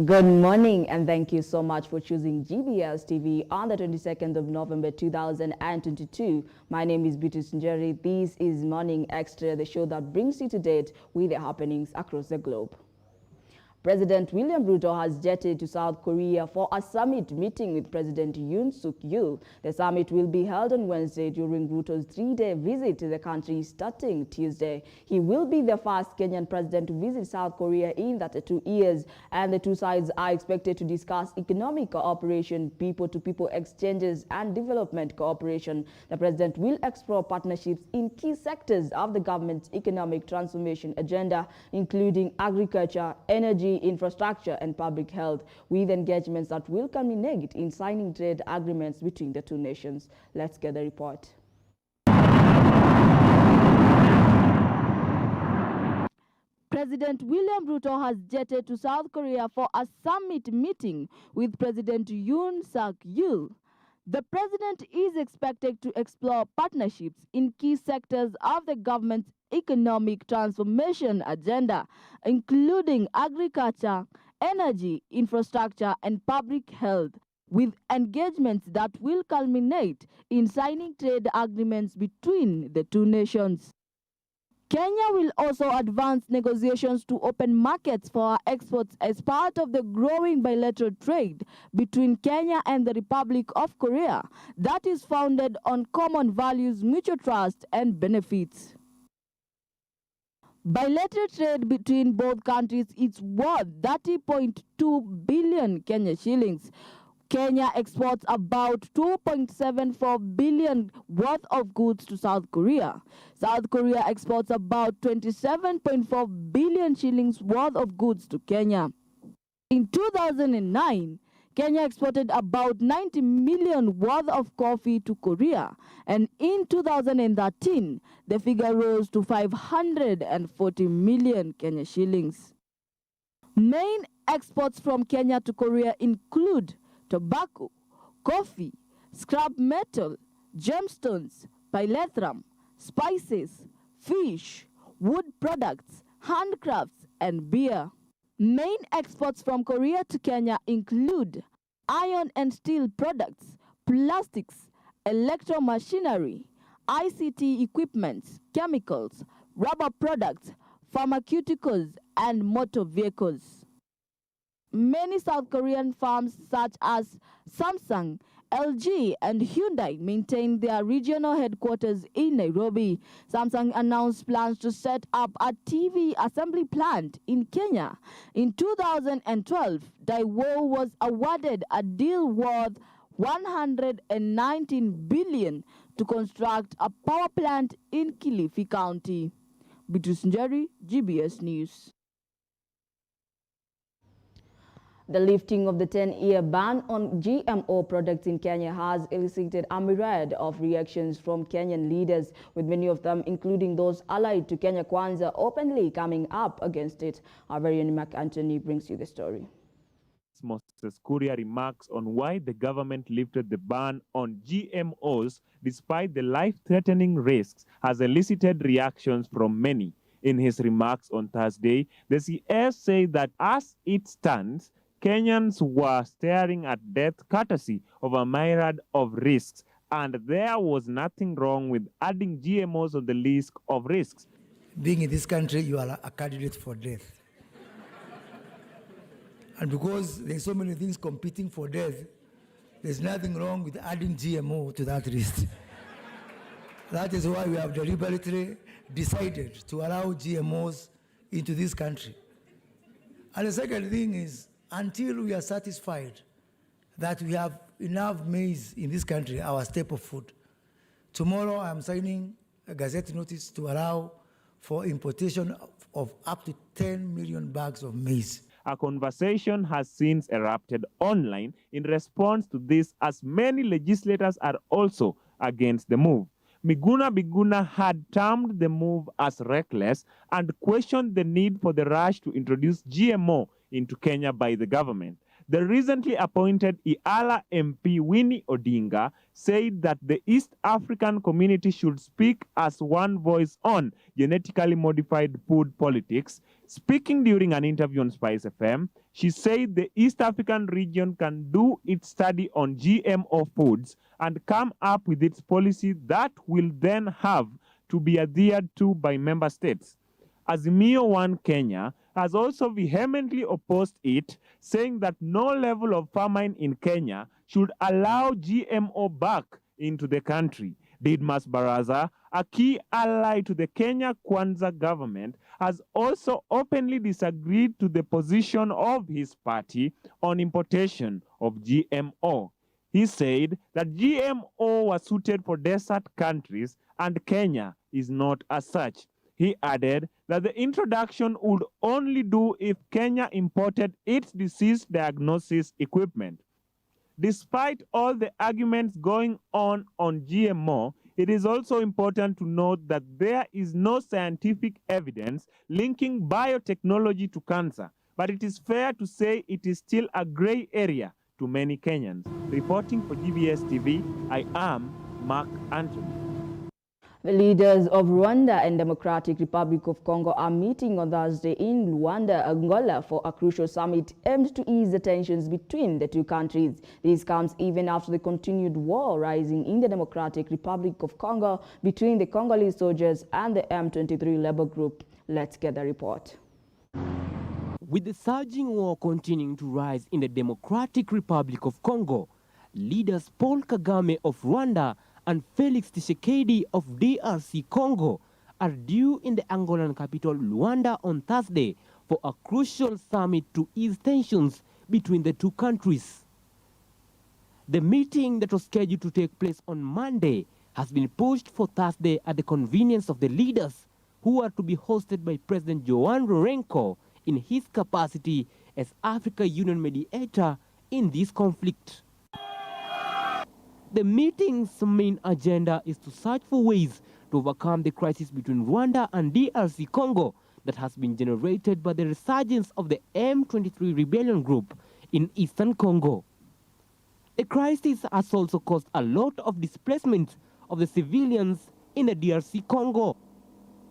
Good morning and thank you so much for choosing GBS TV on the 22nd of November 2022. My name is Beatrice Njeri. This is Morning Extra, the show that brings you to date with the happenings across the globe. President William Ruto has jetted to South Korea for a summit meeting with President Yoon Suk Yeol. The summit will be held on Wednesday during Ruto's three-day visit to the country starting Tuesday. He will be the first Kenyan president to visit South Korea in 32 years, and the two sides are expected to discuss economic cooperation, people-to-people exchanges, and development cooperation. The president will explore partnerships in key sectors of the government's economic transformation agenda, including agriculture, energy, infrastructure, and public health, with engagements that will culminate in signing trade agreements between the two nations. Let's get the report. President William Ruto has jetted to South Korea for a summit meeting with President Yoon Suk Yeol. The president is expected to explore partnerships in key sectors of the government's economic transformation agenda, including agriculture, energy, infrastructure, and public health, with engagements that will culminate in signing trade agreements between the two nations. Kenya will also advance negotiations to open markets for our exports as part of the growing bilateral trade between Kenya and the Republic of Korea that is founded on common values, mutual trust, and benefits. Bilateral trade between both countries is worth 30.2 billion Kenya shillings. Kenya exports about 2.74 billion worth of goods to South Korea. South Korea exports about 27.4 billion shillings worth of goods to Kenya. In 2009, Kenya exported about 90 million worth of coffee to Korea, and in 2013, the figure rose to 540 million Kenya shillings. Main exports from Kenya to Korea include tobacco, coffee, scrap metal, gemstones, pyrethrum, spices, fish, wood products, handcrafts, and beer. Main exports from Korea to Kenya include iron and steel products, plastics, electromachinery, ICT equipment, chemicals, rubber products, pharmaceuticals, and motor vehicles. Many South Korean firms such as Samsung, LG, and Hyundai maintain their regional headquarters in Nairobi. Samsung announced plans to set up a TV assembly plant in Kenya. In 2012, Daewoo was awarded a deal worth 119 billion to construct a power plant in Kilifi County. Beatrice Njeri, GBS News. The lifting of the 10-year ban on GMO products in Kenya has elicited a myriad of reactions from Kenyan leaders, with many of them, including those allied to Kenya Kwanza, openly coming up against it. Our very own Mark Anthony brings you the story. Moses Kuria remarks on why the government lifted the ban on GMOs despite the life-threatening risks has elicited reactions from many. In his remarks on Thursday, the CS said that as it stands, Kenyans were staring at death courtesy of a myriad of risks, and there was nothing wrong with adding GMOs on the list of risks. Being in this country, you are a candidate for death. And because there's so many things competing for death, there's nothing wrong with adding GMO to that list. That is why we have deliberately decided to allow GMOs into this country. And the second thing is, until we are satisfied that we have enough maize in this country, our staple food, tomorrow I'm signing a gazette notice to allow for importation of up to 10 million bags of maize. A conversation has since erupted online in response to this, as many legislators are also against the move. Miguna Miguna had termed the move as reckless and questioned the need for the rush to introduce GMO into Kenya by the government. The recently appointed Iala MP Winnie Odinga said that the East African community should speak as one voice on genetically modified food politics. Speaking during an interview on Spice FM, she said the East African region can do its study on GMO foods and come up with its policy that will then have to be adhered to by member states. Azimio One Kenya has also vehemently opposed it, saying that no level of famine in Kenya should allow GMO back into the country. Didmas Baraza, a key ally to the Kenya Kwanza government, has also openly disagreed to the position of his party on importation of GMO. He said that GMO was suited for desert countries and Kenya is not as such. He added that the introduction would only do if Kenya imported its disease diagnosis equipment. Despite all the arguments going on GMO, it is also important to note that there is no scientific evidence linking biotechnology to cancer, but it is fair to say it is still a gray area to many Kenyans. Reporting for GBS TV, I am Mark Anthony. The leaders of Rwanda and Democratic Republic of Congo are meeting on Thursday in Luanda, Angola, for a crucial summit aimed to ease the tensions between the two countries. This comes even after the continued war rising in the Democratic Republic of Congo between the Congolese soldiers and the M23 rebel group. Let's get the report. With the surging war continuing to rise in the Democratic Republic of Congo, leaders Paul Kagame of Rwanda and Felix Tshisekedi of DRC Congo are due in the Angolan capital Luanda on Thursday for a crucial summit to ease tensions between the two countries. The meeting that was scheduled to take place on Monday has been pushed for Thursday at the convenience of the leaders, who are to be hosted by President João Lourenço in his capacity as Africa Union mediator in this conflict. The meeting's main agenda is to search for ways to overcome the crisis between Rwanda and DRC Congo that has been generated by the resurgence of the M23 rebellion group in eastern Congo. The crisis has also caused a lot of displacement of the civilians in the DRC Congo.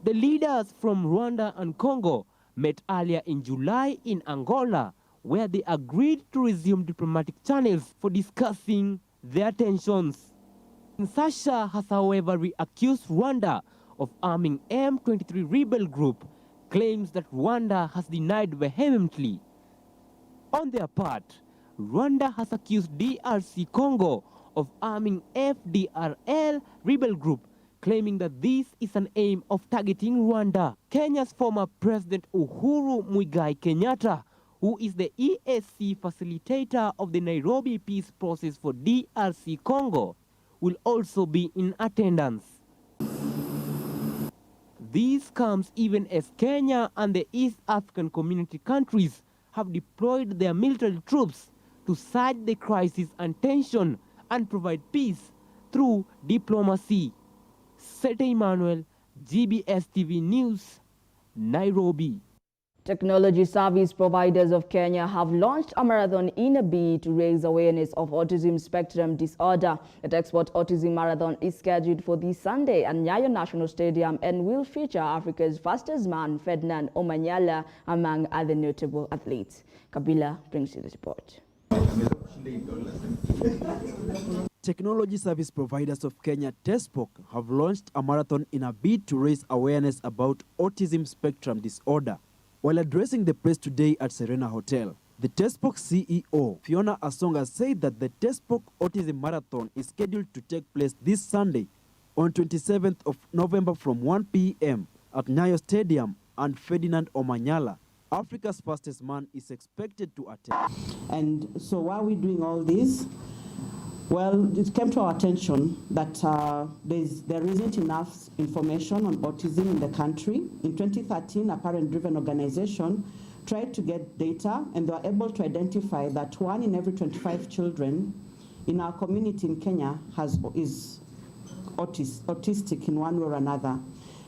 The leaders from Rwanda and Congo met earlier in July in Angola, where they agreed to resume diplomatic channels for discussing their tensions. Kinshasa has, however, accused Rwanda of arming M23 rebel group, claims that Rwanda has denied vehemently. On their part, Rwanda has accused DRC Congo of arming FDRL rebel group, claiming that this is an aim of targeting Rwanda. Kenya's former President Uhuru Muigai Kenyatta, who is the EAC facilitator of the Nairobi peace process for DRC Congo, will also be in attendance. This comes even as Kenya and the East African Community countries have deployed their military troops to surge the crisis and tension and provide peace through diplomacy. Sete Emmanuel, GBS TV News, Nairobi. Technology service providers of Kenya have launched a marathon in a bid to raise awareness of autism spectrum disorder. The Texport Autism Marathon is scheduled for this Sunday at Nyayo National Stadium and will feature Africa's fastest man, Ferdinand Omanyala, among other notable athletes. Kabila brings you the report. Technology service providers of Kenya, TESPOC, have launched a marathon in a bid to raise awareness about autism spectrum disorder. While addressing the press today at Serena Hotel, the TESPOC CEO, Fiona Asonga, said that the TESPOC Autism Marathon is scheduled to take place this Sunday on 27th of November from 1 p.m. at Nyayo Stadium, and Ferdinand Omanyala, Africa's fastest man, is expected to attend. And so while we're doing all this, well, it came to our attention that there isn't enough information on autism in the country. In 2013, a parent-driven organization tried to get data, and they were able to identify that 1 in every 25 children in our community in Kenya is autistic in one way or another.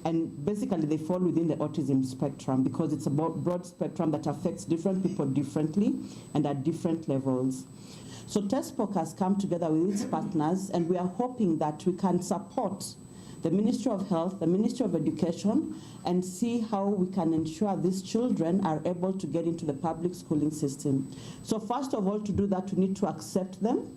And basically, they fall within the autism spectrum because it's a broad spectrum that affects different people differently and at different levels. So TESPOC has come together with its partners, and we are hoping that we can support the Ministry of Health, the Ministry of Education, and see how we can ensure these children are able to get into the public schooling system. So first of all, to do that, we need to accept them,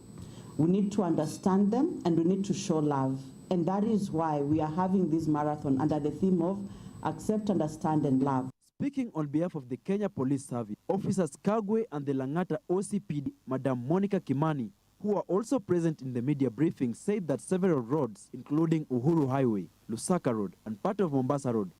we need to understand them, and we need to show love. And that is why we are having this marathon under the theme of accept, understand, and love. Speaking on behalf of the Kenya Police Service, Officers Kagwe and the Langata OCPD, Madam Monica Kimani, who are also present in the media briefing, said that several roads, including Uhuru Highway, Lusaka Road, and part of Mombasa Road,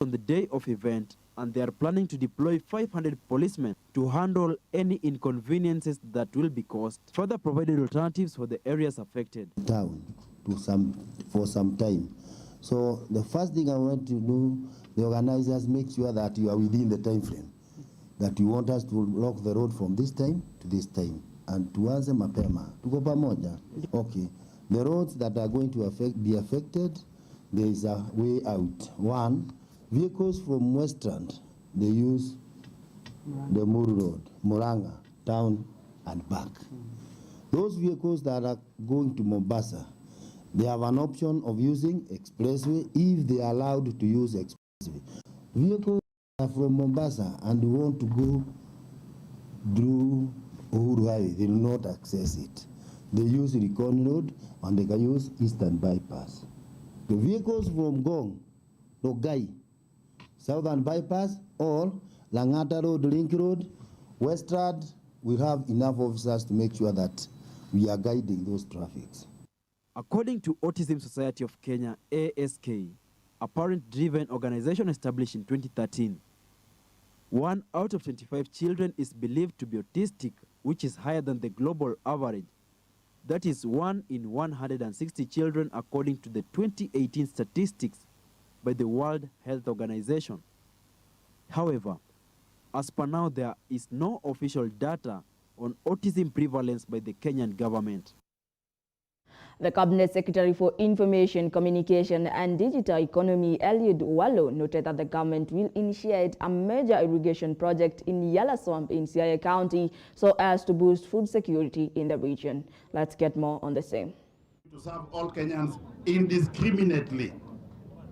on the day of event, and they are planning to deploy 500 policemen to handle any inconveniences that will be caused. Further provided alternatives for the areas affected. Town for some time. So the first thing I want to do, the organizers make sure that you are within the time frame, that you want us to lock the road from this time to this time, and tuanze mapema. Tuko pamoja? Okay. The roads that are going to be affected, there is a way out. One, vehicles from Westland, they use the Muru Road, Muranga, town and back. Those vehicles that are going to Mombasa, they have an option of using expressway if they are allowed to use expressway. Vehicles are from Mombasa and want to go through Uhuru Highway, they will not access it. They use Likoni Road and they can use Eastern Bypass. The vehicles from Gong, Logai, Southern Bypass, or Langata Road, Link Road, Westland, we have enough officers to make sure that we are guiding those traffics. According to Autism Society of Kenya, ASK, a parent-driven organization established in 2013, 1 out of 25 children is believed to be autistic, which is higher than the global average. That is 1 in 160 children according to the 2018 statistics by the World Health Organization. However, as per now, there is no official data on autism prevalence by the Kenyan government. The Cabinet Secretary for Information, Communication and Digital Economy, Eliud Walo, noted that the government will initiate a major irrigation project in Yala Swamp in Siaya County so as to boost food security in the region. Let's get more on the same. To serve all Kenyans indiscriminately,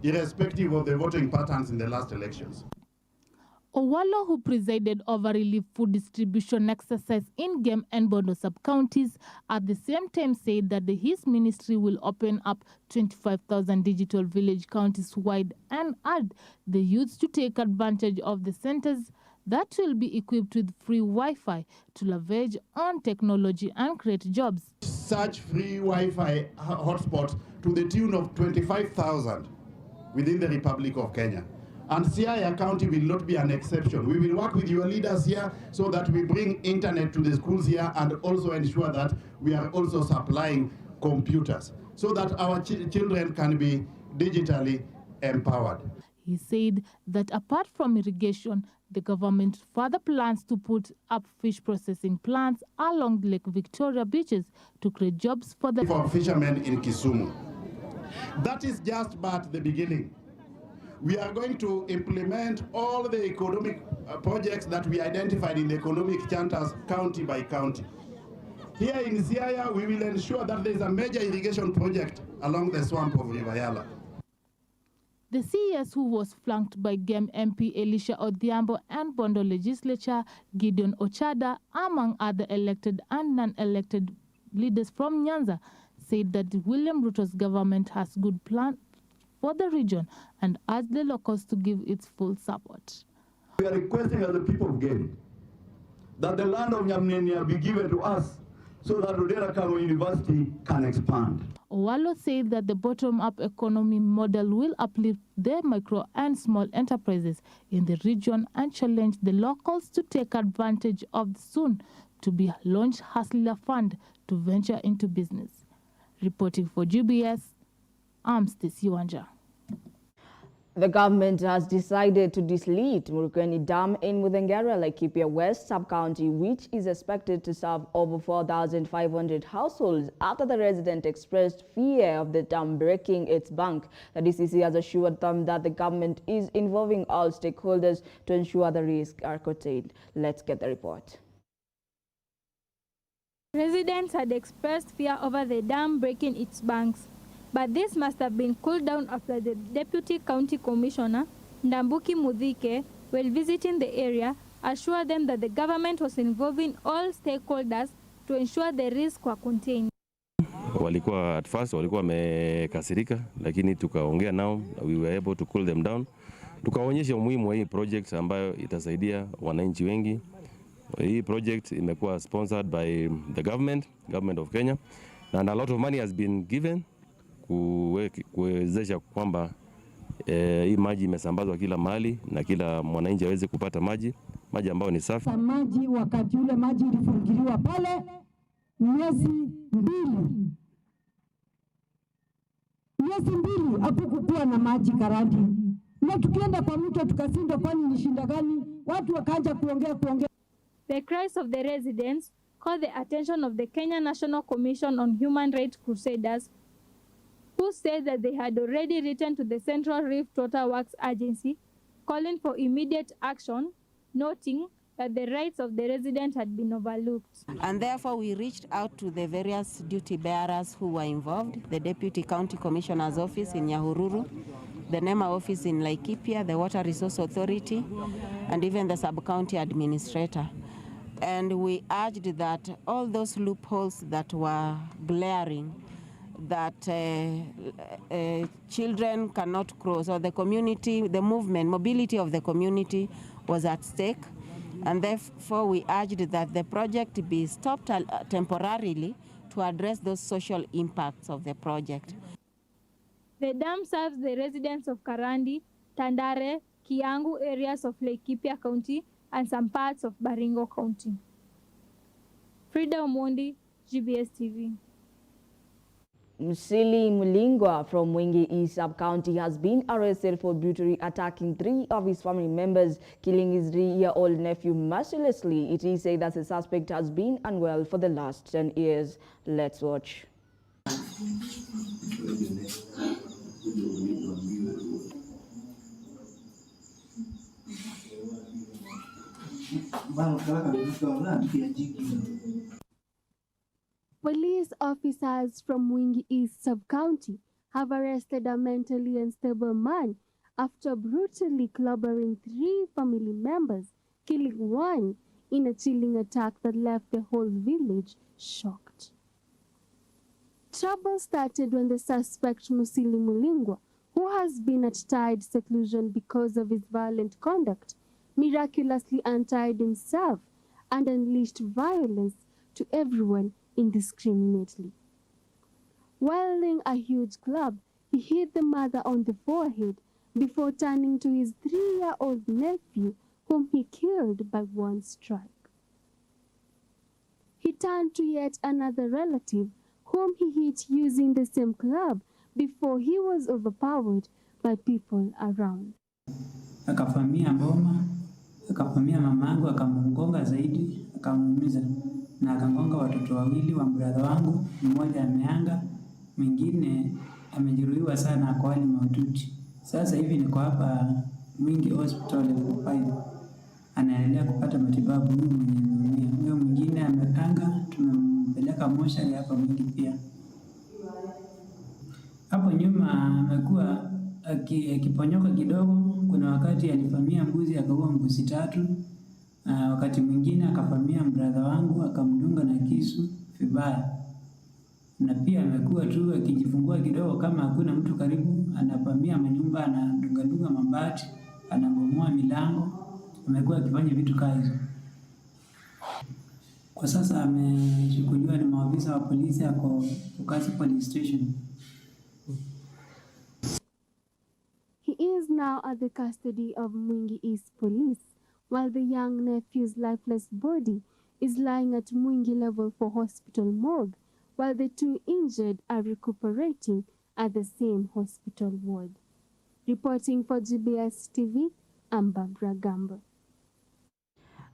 irrespective of the voting patterns in the last elections. Owalo, who presided over relief food distribution exercise in Gem and Bondo sub-counties, at the same time said that his ministry will open up 25,000 digital village counties wide and urged the youths to take advantage of the centers that will be equipped with free Wi-Fi to leverage on technology and create jobs. Such free Wi-Fi hotspots to the tune of 25,000 within the Republic of Kenya. And Siaya County will not be an exception. We will work with your leaders here so that we bring internet to the schools here and also ensure that we are also supplying computers so that our children can be digitally empowered. He said that apart from irrigation, the government further plans to put up fish processing plants along Lake Victoria beaches to create jobs for the fishermen in Kisumu. That is just but the beginning. We are going to implement all the economic projects that we identified in the economic charters county by county. Here in Siaya, we will ensure that there is a major irrigation project along the swamp of River Yala. The CES, who was flanked by GEM MP Elisha Odhiambo and Bondo Legislature Gideon Ochada, among other elected and non-elected leaders from Nyanza, said that William Ruto's government has good plans for the region and urged the locals to give its full support. We are requesting as the people of Gem that the land of Nyamnenia be given to us so that Odera Kamo University can expand. Owalo said that the bottom-up economy model will uplift the micro and small enterprises in the region and challenge the locals to take advantage of the soon-to-be-launched Hustler Fund to venture into business. Reporting for GBS, I'm Stacey Wanja. The government has decided to delete Murukweni Dam in Mudengera, Laikipia West sub-county, which is expected to serve over 4,500 households after the resident expressed fear of the dam breaking its bank. The DCC has assured them that the government is involving all stakeholders to ensure the risks are contained. Let's get the report. Residents had expressed fear over the dam breaking its banks. But this must have been cooled down after the Deputy County Commissioner, Ndambuki Muthike, while visiting the area, assured them that the government was involving all stakeholders to ensure the risks were contained. Walikuwa at first walikuwa wamekasirika, lakini tukaongea nao, we were able to cool them down. Tukaonyesha umuhimu wa hii project ambayo itasaidia wananchi wengi. Hii project imekuwa sponsored by the government of Kenya, and a lot of money has been given kuwezesha kwamba hii maji imesambazwa kila mahali na kila mwananchi aweze kupata maji ambayo ni safi. Maji wakati ule maji ilifungiliwa pale miezi mbili hakukuwa na maji Karandi, na tukienda kwa mto tukasindwa, kwani ni shinda gani? Watu wakaanza kuongea. The cries of the residents called the attention of the Kenya National Commission on Human Rights Crusaders, who said that they had already written to the Central Rift Water Works Agency calling for immediate action, noting that the rights of the residents had been overlooked. And therefore we reached out to the various duty bearers who were involved, the Deputy County Commissioner's Office in Nyahururu, the NEMA office in Laikipia, the Water Resource Authority, and even the Sub-County Administrator. And we urged that all those loopholes that were glaring, that children cannot cross, or the community, the mobility of the community was at stake. And therefore we urged that the project be stopped temporarily to address those social impacts of the project. The dam serves the residents of Karandi, Tandare, Kiangu areas of Laikipia County and some parts of Baringo County. Frida Omondi, GBS TV. Msili Mulingwa from Mwingi East Sub-County has been arrested for brutally attacking 3 of his family members, killing his 3-year-old nephew mercilessly. It is said that the suspect has been unwell for the last 10 years. Let's watch. Police officers from Mwingi East Sub-County have arrested a mentally unstable man after brutally clobbering 3 family members, killing 1 in a chilling attack that left the whole village shocked. Trouble started when the suspect Musili Mulingwa, who has been at tied seclusion because of his violent conduct, miraculously untied himself and unleashed violence to everyone indiscriminately. Wielding a huge club, he hit the mother on the forehead before turning to his 3-year-old nephew, whom he killed by 1 strike. He turned to yet another relative, whom he hit using the same club before he was overpowered by people around. Akavamia boma, akavamia mamangu, akamgonga zaidi, akamuumiza na akagonga watoto 2 wa brother wangu, mmoja ameanga, mwingine amejeruhiwa sana, kwa hali mahututi. Sasa hivi niko hapa Mwingi Hospital level 5, anaendelea kupata matibabu. Huyo mwingine amekanga, tumempeleka moshari hapa Mwingi pia. Hapo nyuma amekuwa akiponyoka kidogo. Kuna wakati alivamia mbuzi, akaua mbuzi 3. Wakati mwingine akavamia brother wangu, akamdunga na kisu vibaya. Na pia amekuwa tu akijifungua kidogo, kama hakuna mtu karibu, anavamia manyumba, anadunga mabati, anabomoa milango. Amekuwa akifanya vitu kama hizo. Kwa sasa amechukuliwa na maafisa wa polisi ako Ukasi Police Station. He is now at the custody of Mwingi East Police, while the young nephew's lifeless body is lying at Mwingi Level 4 Hospital morgue, while the 2 injured are recuperating at the same hospital ward. Reporting for GBS TV, I'm Barbara Gamba.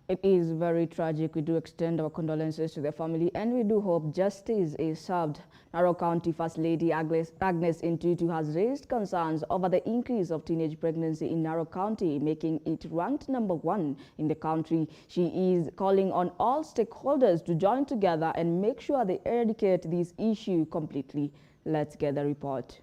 It is very tragic. We do extend our condolences to the family, and we do hope justice is served. Narok County First Lady Agnes Ntutu has raised concerns over the increase of teenage pregnancy in Narok County, making it ranked #1 in the country. She is calling on all stakeholders to join together and make sure they eradicate this issue completely. Let's get the report.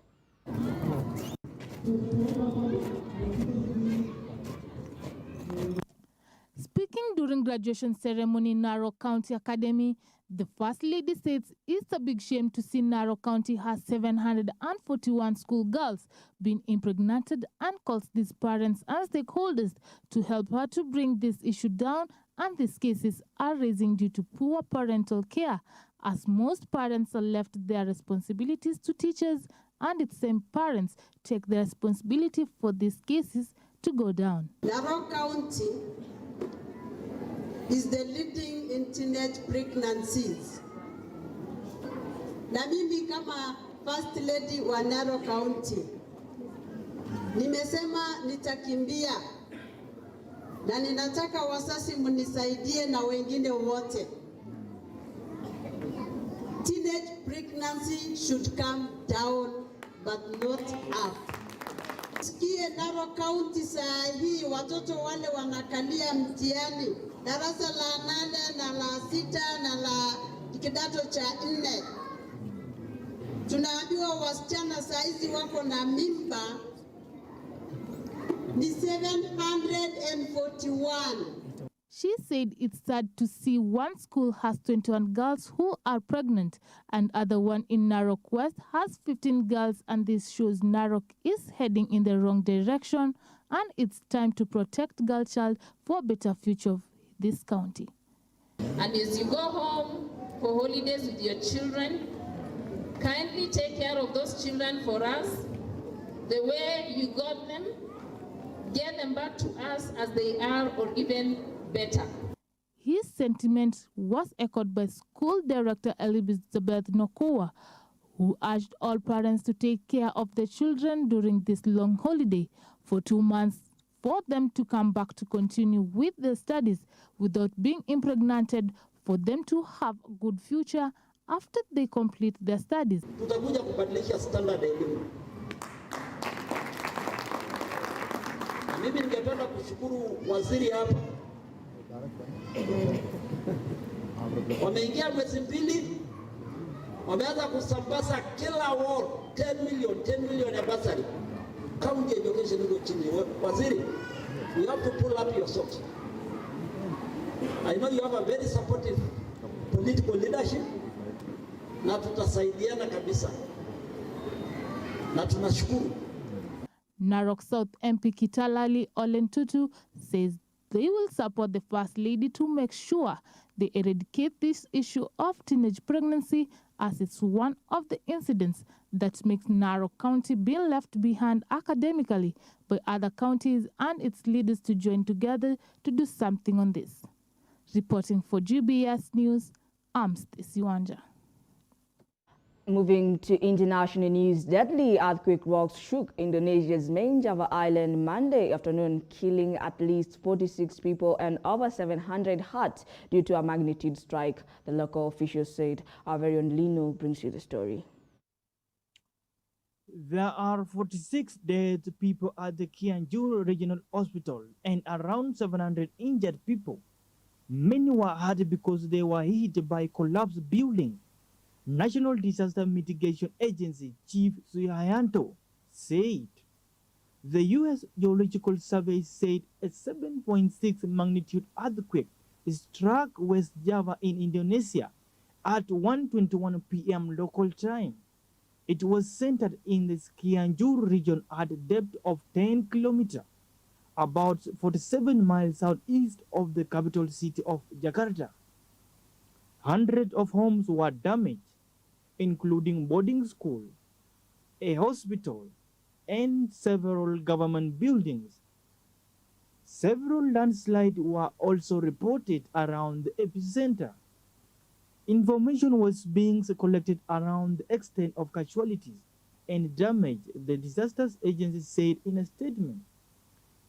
Speaking during graduation ceremony in Narok County Academy, the First Lady says it's a big shame to see Narok County has 741 schoolgirls being impregnated and calls these parents and stakeholders to help her to bring this issue down, and these cases are raising due to poor parental care, as most parents are left their responsibilities to teachers, and its same parents take the responsibility for these cases to go down. Narok County is the leading in teenage pregnancies. Na mimi kama First Lady wa Narok County nimesema nitakimbia na ninataka wasasi munisaidie na wengine wote. Teenage pregnancy should come down but not up. Sikie Narok County saa hii watoto wale wanakalia mtihani darasa la 8 na la 6 na la kidato cha 4. Tunaambiwa wasichana saa hizi wako na mimba ni 741. She said it's sad to see one school has 21 girls who are pregnant and other one in Narok West has 15 girls, and this shows Narok is heading in the wrong direction, and it's time to protect girl child for a better future of this county. And as you go home for holidays with your children, kindly take care of those children for us. The way you got them, get them back to us as they are or even better. His sentiment was echoed by School Director Elizabeth Nokoa, who urged all parents to take care of their children during this long holiday for 2 months for them to come back to continue with their studies without being impregnated, for them to have a good future after they complete their studies. Tutakuja kubadilisha standard ya elimu. Mimi ningependa kushukuru waziri hapa. Wameingia mwezi mbili, wameanza kusambaza kila ward 10 million ya basari. County education iko chini. Waziri, you have to pull up your socks. I know you have a very supportive political leadership, na tutasaidiana kabisa, na tunashukuru. Narok South MP Kitalali Olentutu says they will support the First Lady to make sure they eradicate this issue of teenage pregnancy, as it's one of the incidents that makes Narok County be left behind academically by other counties, and its leaders to join together to do something on this. Reporting for GBS News, I'm Stacey Wanja. Moving to international news, deadly earthquake rocks shook Indonesia's main Java island Monday afternoon, killing at least 46 people and over 700 hurt due to a magnitude strike, the local officials said. Our very own Lino brings you the story. There are 46 dead people at the Cianjur Regional Hospital and around 700 injured people. Many were hurt because they were hit by collapsed buildings. National Disaster Mitigation Agency Chief Suharyanto said the U.S. Geological Survey said a 7.6 magnitude earthquake struck West Java in Indonesia at 1:21 p.m. local time. It was centered in the Cianjur region at a depth of 10 kilometers, about 47 miles southeast of the capital city of Jakarta. Hundreds of homes were damaged, including boarding school, a hospital, and several government buildings. Several landslides were also reported around the epicenter. Information was being collected around the extent of casualties and damage, the disasters agency said in a statement.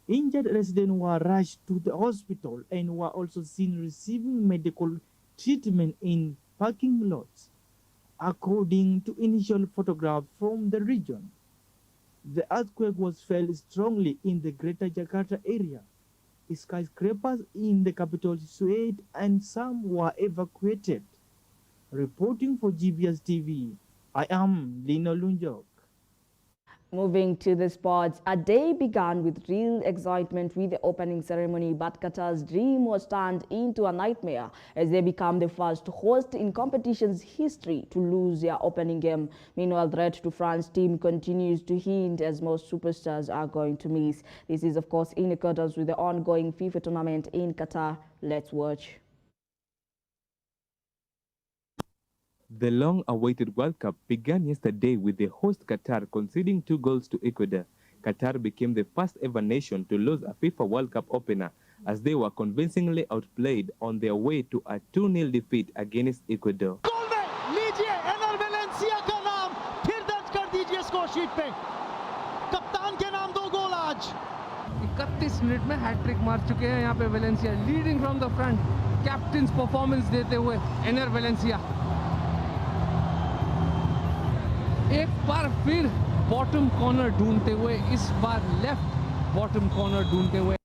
Injured residents were rushed to the hospital and were also seen receiving medical treatment in parking lots, according to initial photographs from the region. The earthquake was felt strongly in the Greater Jakarta area. Skyscrapers in the capital swayed and some were evacuated. Reporting for GBS TV, I am Lino Lunjok. Moving to the sports, a day began with real excitement with the opening ceremony, but Qatar's dream was turned into a nightmare as they become the first host in competition's history to lose their opening game. Meanwhile, threat to France team continues to hint as most superstars are going to miss. This is, of course, in accordance with the ongoing FIFA tournament in Qatar. Let's watch. The long-awaited World Cup began yesterday with the host Qatar conceding 2 goals to Ecuador. Qatar became the first ever nation to lose a FIFA World Cup opener as they were convincingly outplayed on their way to a 2-0 defeat against Ecuador. लीजिए एनर वेलेंसिया का नाम फिर दर्ज कर दीजिए score sheet पे कप्तान के नाम 2 गोल आज 31 मिनट में हैट्रिक मार चुके हैं यहाँ पे Valencia leading from the front captains performance देते हुए एनर वेलेंसिया एक बार फिर बॉटम कॉर्नर ढूंढते हुए इस बार लेफ्ट बॉटम कॉर्नर ढूंढते हुए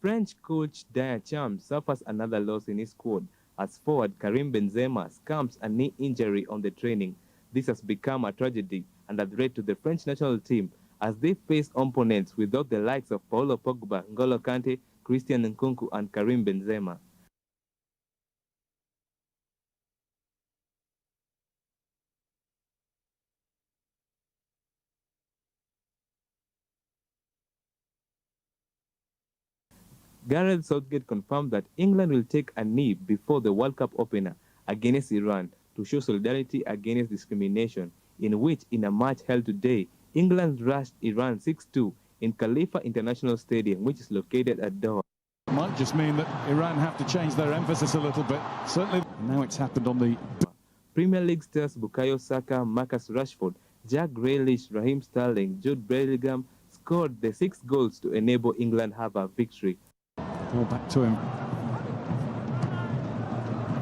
French coach Didier Deschamps suffers another loss in his squad as forward Karim Benzema succumbs a knee injury on the training. This has become a tragedy and a threat to the French national team as they face opponents without the likes of Paulo Pogba, N'Golo Kante, Christian Nkunku and Karim Benzema. Gareth Southgate confirmed that England will take a knee before the World Cup opener against Iran to show solidarity against discrimination, in which, in a match held today, England rushed Iran 6-2 in Khalifa International Stadium, which is located at Doha. Might just mean that Iran have to change their emphasis a little bit. Certainly now it's happened on the... Premier League stars Bukayo Saka, Marcus Rashford, Jack Grealish, Raheem Sterling, Jude Bellingham scored the 6 goals to enable England have a victory. Ball back to him.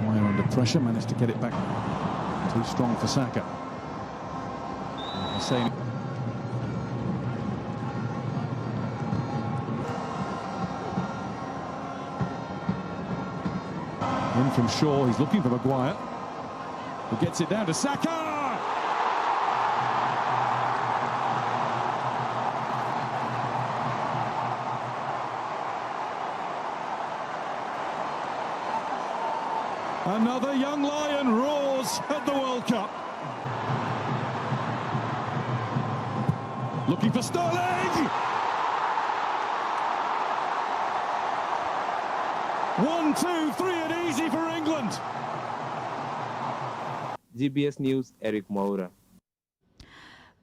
Wire under pressure, managed to get it back. Too strong for Saka. Hussein. In from Shaw, he's looking for Maguire. Who gets it down to Saka! Another young lion roars at the World Cup. Looking for Sterling! 1, 2, 3 and easy for England. GBS News, Eric Moura.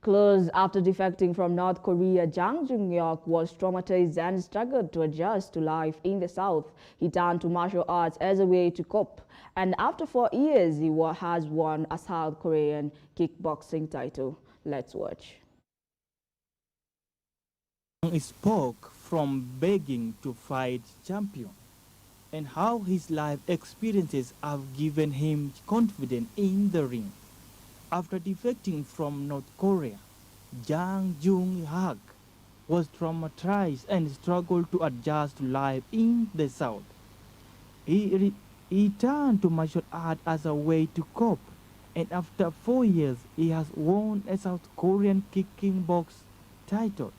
Closed after defecting from North Korea, Jang Jung-hyuk was traumatized and struggled to adjust to life in the South. He turned to martial arts as a way to cope. And after 4 years, he has won a South Korean kickboxing title. Let's watch. He spoke from begging to fight champion and how his life experiences have given him confidence in the ring. After defecting from North Korea, Jang Jung-hyuk was traumatized and struggled to adjust to life in the South. He turned to martial art as a way to cope, and after 4 years, he has won a South Korean kicking box title.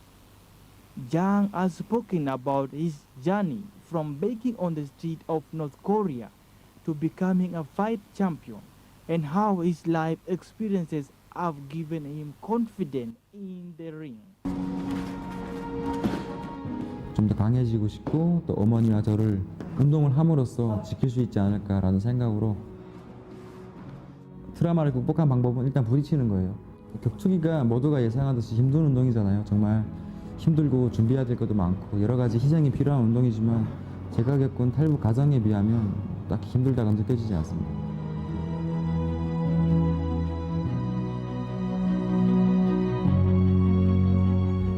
Jang has spoken about his journey from begging on the street of North Korea to becoming a fight champion, and how his life experiences have given him confidence in the ring. 좀 더 강해지고 싶고 또 어머니와 저를 운동을 함으로써 지킬 수 있지 않을까라는 생각으로 트라우마를 극복한 방법은 일단 부딪히는 거예요. 격투기가 모두가 예상하듯이 힘든 운동이잖아요. 정말 힘들고 준비해야 될 것도 많고 여러 가지 희생이 필요한 운동이지만 제가 겪은 탈북 가정에 비하면 딱히 힘들다고 느껴지지 않습니다.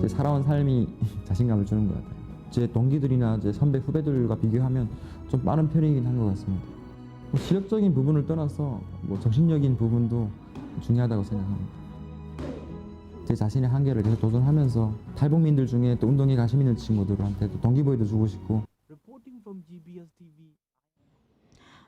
제 살아온 삶이 자신감을 주는 것 같아요. 제 동기들이나 제 선배 후배들과 비교하면 좀 빠른 편이긴 한 것 같습니다. 시력적인 부분을 떠나서 정신적인 부분도 중요하다고 생각합니다. 제 자신의 한계를 계속 도전하면서 탈북민들 중에 또 운동에 관심 있는 친구들한테도 동기부여도 주고 싶고.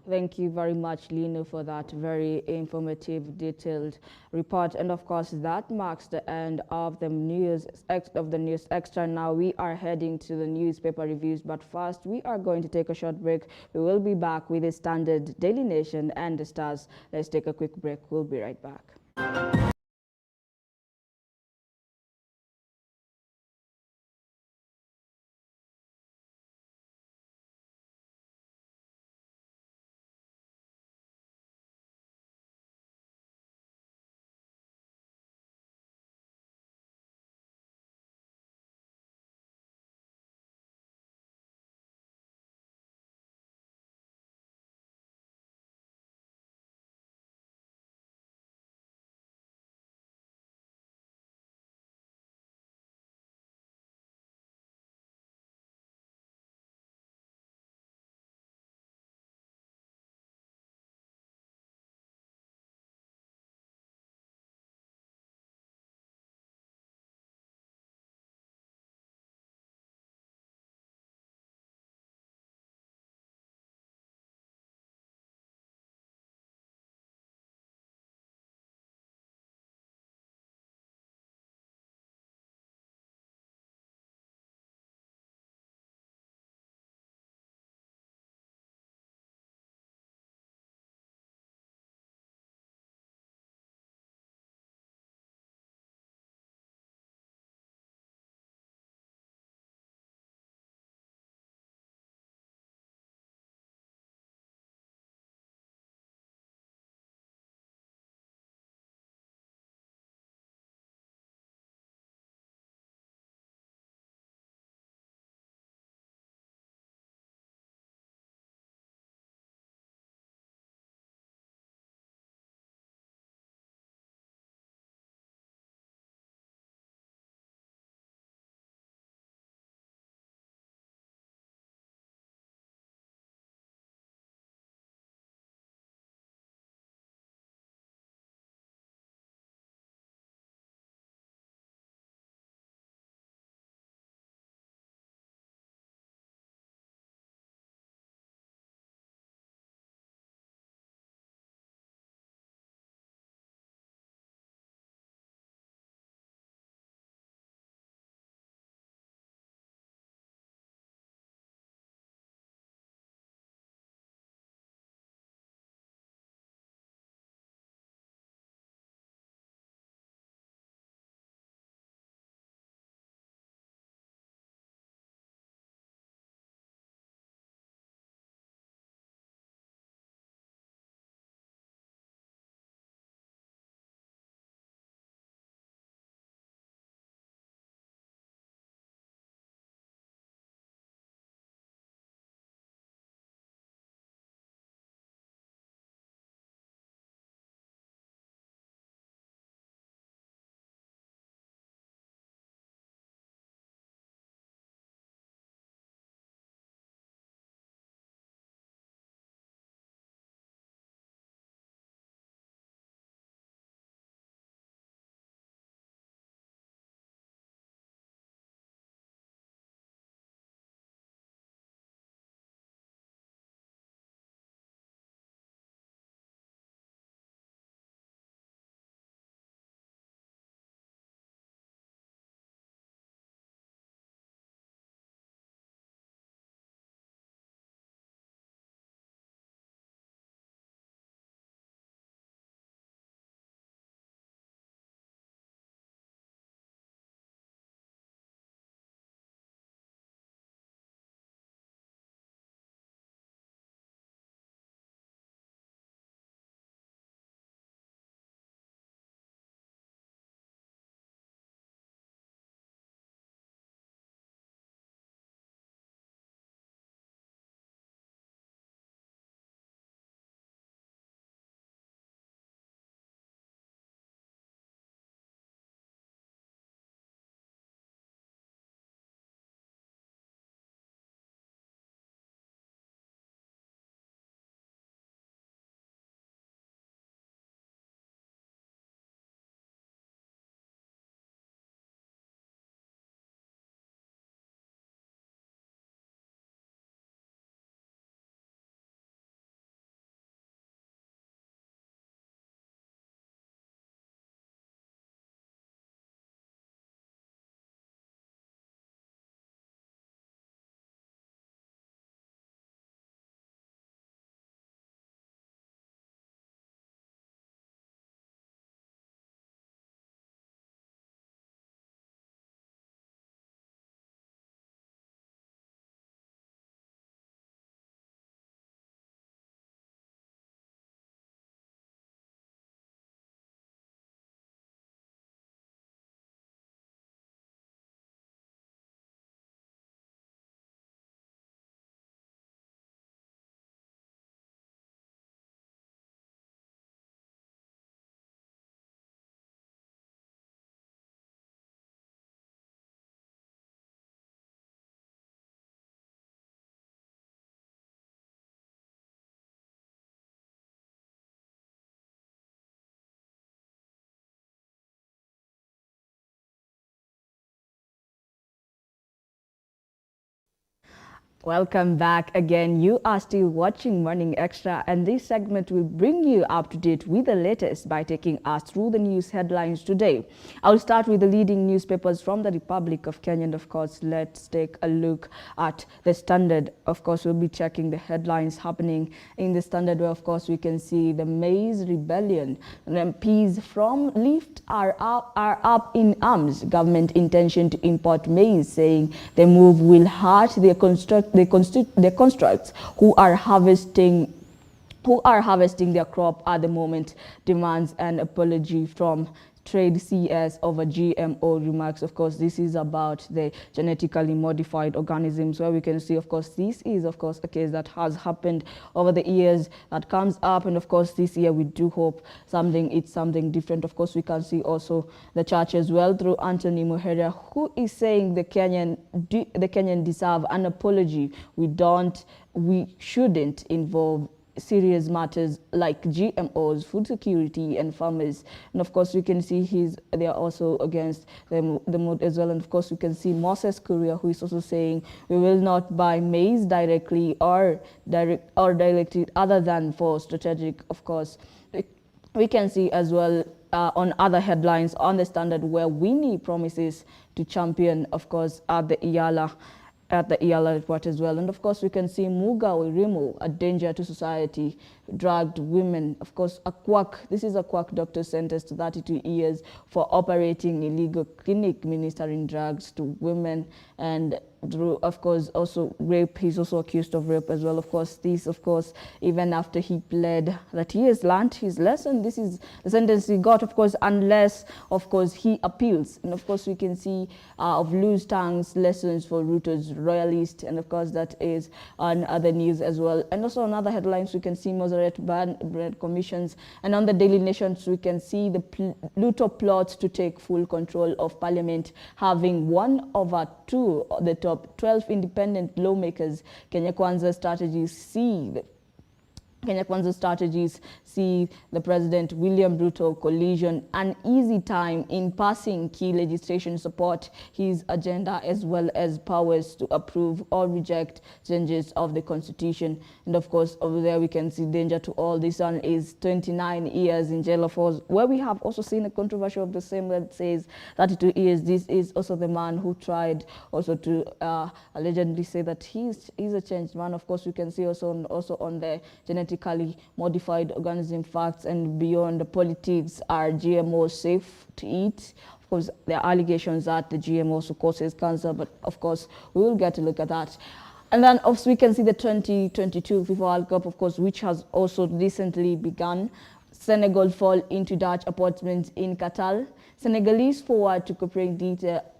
Thank you very much, Lino, for that very informative, detailed report. And of course, that marks the end of the News Extra. Now we are heading to the newspaper reviews, but first we are going to take a short break. We will be back with the Standard, Daily Nation, and the Stars. Let's take a quick break. We'll be right back. Welcome back again. You are still watching Morning Extra, and this segment will bring you up to date with the latest by taking us through the news headlines today. I'll start with the leading newspapers from the Republic of Kenya, and of course, let's take a look at the Standard. Of course, we'll be checking the headlines happening in the Standard, where of course we can see the Maize Rebellion. MPs from Lift are up in arms. Government intention to import maize, saying the move will hurt the constructs who are harvesting their crop at the moment. Demands an apology from Trade CS over GMO remarks. Of course, this is about the genetically modified organisms, where we can see, of course, this is, of course, a case that has happened over the years that comes up. And of course, this year we do hope it's something different. Of course, we can see also the church as well through Anthony Muheria, who is saying the Kenyan deserve an apology. We shouldn't involve serious matters like GMOs, food security, and farmers. And of course, we can see they are also against the mood as well. And of course, we can see Moses Kuria, who is also saying we will not buy maize directly or directly other than for strategic. Of course, we can see as well on other headlines on the Standard, where Winnie promises to champion, of course, at the EALA report as well. And of course, we can see Muga Wirimo, a danger to society, dragged women. Of course, a quack. This is a quack doctor sentenced to 32 years for operating illegal clinic ministering drugs to women. And through, of course, also rape. He's also accused of rape as well. Of course, this, of course, even after he pled that he has learned his lesson, this is the sentence he got, of course, unless, of course, he appeals. And of course, we can see of loose tongues lessons for Ruto's royalist. And of course, that is on other news as well. And also on other headlines, we can see moderate bread commissions. And on the Daily Nations, we can see the Ruto plots to take full control of Parliament, having 1 over 2 of the top 12 independent lawmakers. Kenya Kwanza strategies see the President William Ruto collision an easy time in passing key legislation, support his agenda, as well as powers to approve or reject changes of the Constitution. And of course, over there we can see danger to all. This one is 29 years in jail, of course, where we have also seen a controversy of the same that says 32 years. This is also the man who tried also to allegedly say that he's a changed man. Of course, we can see also on the genetically modified organism facts and beyond the politics. Are GMOs safe to eat? Of course, there are allegations that the GMOs causes cancer, but of course, we will get to look at that. And then also we can see the 2022 FIFA World Cup, of course, which has also recently begun. Senegal fall into Dutch appointments in Qatar. Senegalese forward to cooperate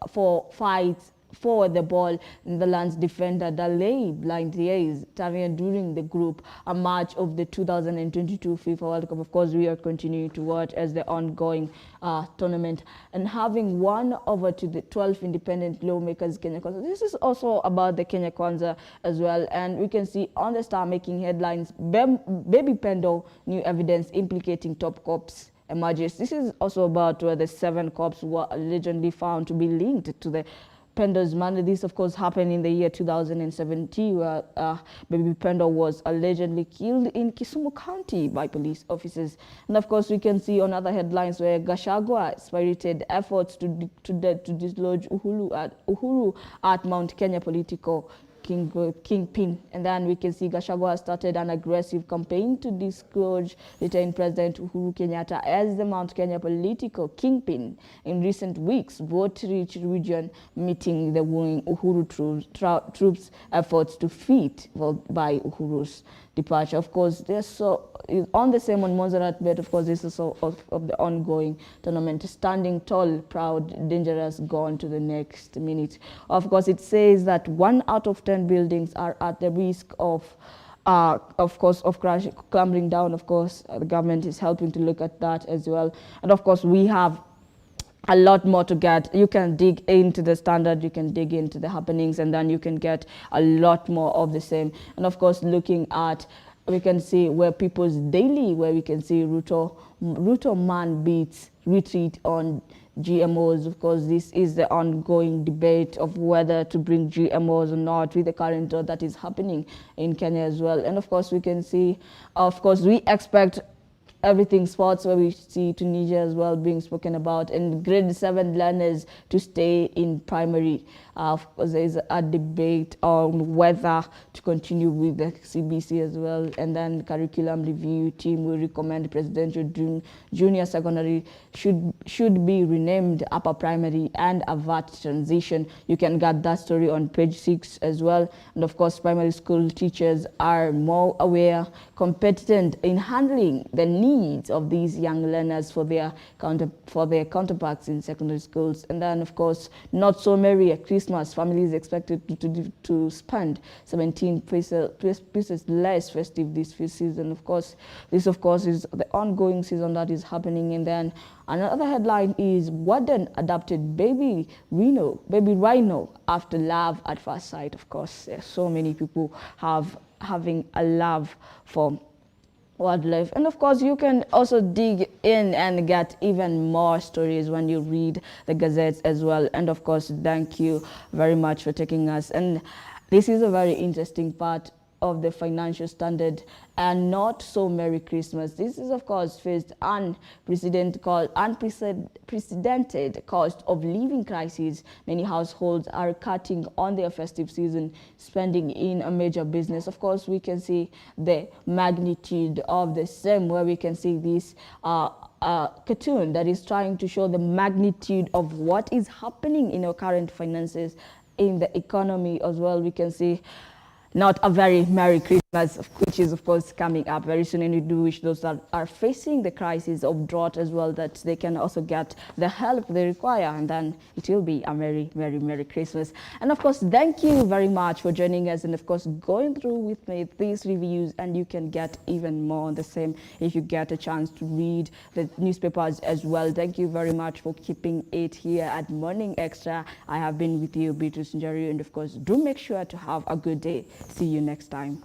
for fights for the ball. Netherlands defender Daley Blind during the group a match of the 2022 FIFA World Cup. Of course, we are continuing to watch as the ongoing tournament, and having 1 over to the 12 independent lawmakers Kenya Kwanza. This is also about the Kenya Kwanza as well, and we can see on the Star making headlines, Baby Pendo, new evidence implicating top cops emerges. This is also about where the 7 cops were allegedly found to be linked to the Pendo's murder. This, of course, happened in the year 2017, where Baby Pendo was allegedly killed in Kisumu County by police officers. And of course, we can see on other headlines where Gachagua spirited efforts to dislodge Uhuru at Mount Kenya political kingpin. And then we can see Gachagua started an aggressive campaign to discourage retained President Uhuru Kenyatta as the Mount Kenya political kingpin. In recent weeks, vote-rich region meeting the wooing Uhuru troops' efforts to feed by Uhuru's departure. Of course, they're so on the same on Montserrat, but of course, this is also of the ongoing tournament. Standing tall, proud, dangerous, gone to the next minute. Of course, it says that 1 out of 10 buildings are at the risk of crumbling down. Of course, the government is helping to look at that as well. And of course, we have a lot more to get. You can dig into the Standard, you can dig into the happenings, and then you can get a lot more of the same. And of course, looking at, we can see where People's Daily, where we can see Ruto man beats retreat on GMOs. Of course, this is the ongoing debate of whether to bring GMOs or not with the current drought that is happening in Kenya as well. And of course, we can see, of course, we expect everything sports, where we see Tunisia as well being spoken about, and grade 7 learners to stay in primary. Of course, there is a debate on whether to continue with the CBC as well, and then curriculum review team will recommend presidential junior secondary should be renamed upper primary and avert transition. You can get that story on page 6 as well. And of course, primary school teachers are more aware, competent in handling the needs of these young learners for their counterparts in secondary schools. And then, of course, not so merry at Christmas. Families expected to spend 17 pieces less festive this season. Of course, this of course is the ongoing season that is happening. And then another headline is Warden adopted baby rhino after love at first sight. Of course, so many people having a love for wildlife. And of course, you can also dig in and get even more stories when you read the gazettes as well. And of course, thank you very much for taking us. And this is a very interesting part of the financial standard and not so Merry Christmas. This is, of course, faced unprecedented cost of living crisis. Many households are cutting on their festive season spending in a major business. Of course, we can see the magnitude of the same, where we can see this cartoon that is trying to show the magnitude of what is happening in our current finances in the economy as well. We can see not a very Merry Christmas, which is of course coming up very soon, and we do wish those that are facing the crisis of drought as well that they can also get the help they require, and then it will be a Merry Christmas. And of course, thank you very much for joining us, and of course going through with me these reviews, and you can get even more on the same if you get a chance to read the newspapers as well. Thank you very much for keeping it here at Morning Extra. I have been with you, Beatrice Njeri, and of course do make sure to have a good day. See you next time.